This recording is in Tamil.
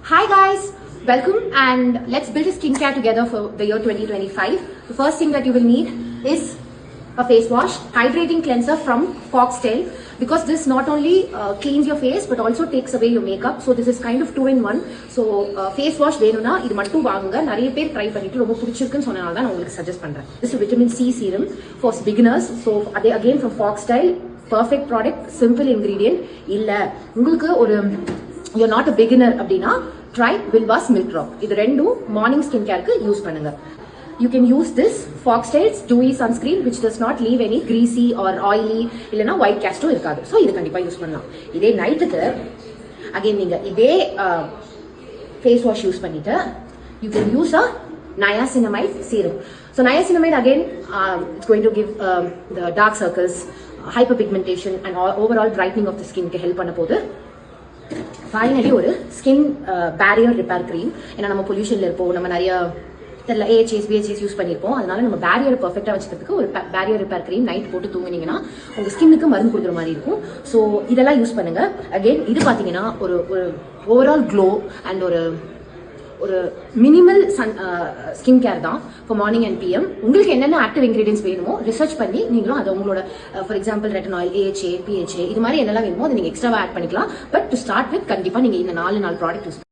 Hi guys, welcome and let's build a skincare together for the year 2025. The first thing that you will need is a face wash, hydrating cleanser from Foxtail, because this not only cleans your face but also takes away your makeup. So this is kind of 2-in-1. So face wash வேணும்னா இது மட்டும் வாங்குங்க. நிறைய பேர் ட்ரை பண்ணிட்டு ரொம்ப பிடிச்சிருக்குன்னு சொன்னனால தான் நான் உங்களுக்கு சஜஸ்ட் பண்றேன். This is vitamin C serum for beginners. So again from Foxtail, perfect product, simple ingredient. இல்ல உங்களுக்கு ஒரு you're not a beginner அப்படினா try Wilva's Milk Drop. இது ரெண்டும் மார்னிங் ஸ்கின் கேருக்கு யூஸ் பண்ணுங்க. You can use this Foxtail's dewy sunscreen which does not leave any greasy or oily இல்லனா white cast இருக்காது. So இது கண்டிப்பா யூஸ் பண்ணலாம். இதே நைட்டுக்கு again நீங்க இதே face wash யூஸ் பண்ணிட்டு you can use a niacinamide serum. So niacinamide again it's going to give the dark circles, hyperpigmentation and overall brightening of the skin க்கு help பண்ண போகுது. ஃபைனலி ஒரு ஸ்கின் பேரியர் ரிப்பேர் க்ரீம். ஏன்னா நம்ம பொல்யூஷன்ல இருப்போம், நம்ம நிறைய தெரியல ஏஹெச்எஸ் பிஹெச்எஸ் யூஸ் பண்ணியிருப்போம். அதனால நம்ம பேரியரை பர்ஃபெக்டாக வச்சுக்கிறதுக்கு ஒரு பேரியர் ரிப்பேர் க்ரீம் நைட் போட்டு தூங்குனீங்கன்னா உங்க ஸ்கின்னுக்கு மருந்து கொடுக்குற மாதிரி இருக்கும். ஸோ இதெல்லாம் யூஸ் பண்ணுங்க. அகெயின் இது பார்த்தீங்கன்னா ஒரு ஓவரால் க்ளோ அண்ட் ஒரு மினிமல் ஸ்கின் கேர் தான் ஃபார் மார்னிங் அண்ட் பிஎம். உங்களுக்கு என்னென்ன ஆக்டிவ் இன்கிரீடியன்ஸ் வேணுமோ ரிசர்ச் பண்ணி நீங்களும் அதை உங்களோட ஃபார் எக்ஸாம்பிள் ரெட்டனாயில், ஏஹெச்ஏ, பிஹெச்ஏ இது மாதிரி என்னெல்லாம் வேணுமோ அதை நீங்கள் எக்ஸ்ட்ராவாக ஆட் பண்ணிக்கலாம். பட் டு ஸ்டார்ட் வித் கண்டிப்பாக நீங்கள் இந்த 4 ப்ராடக்ட் யூஸ்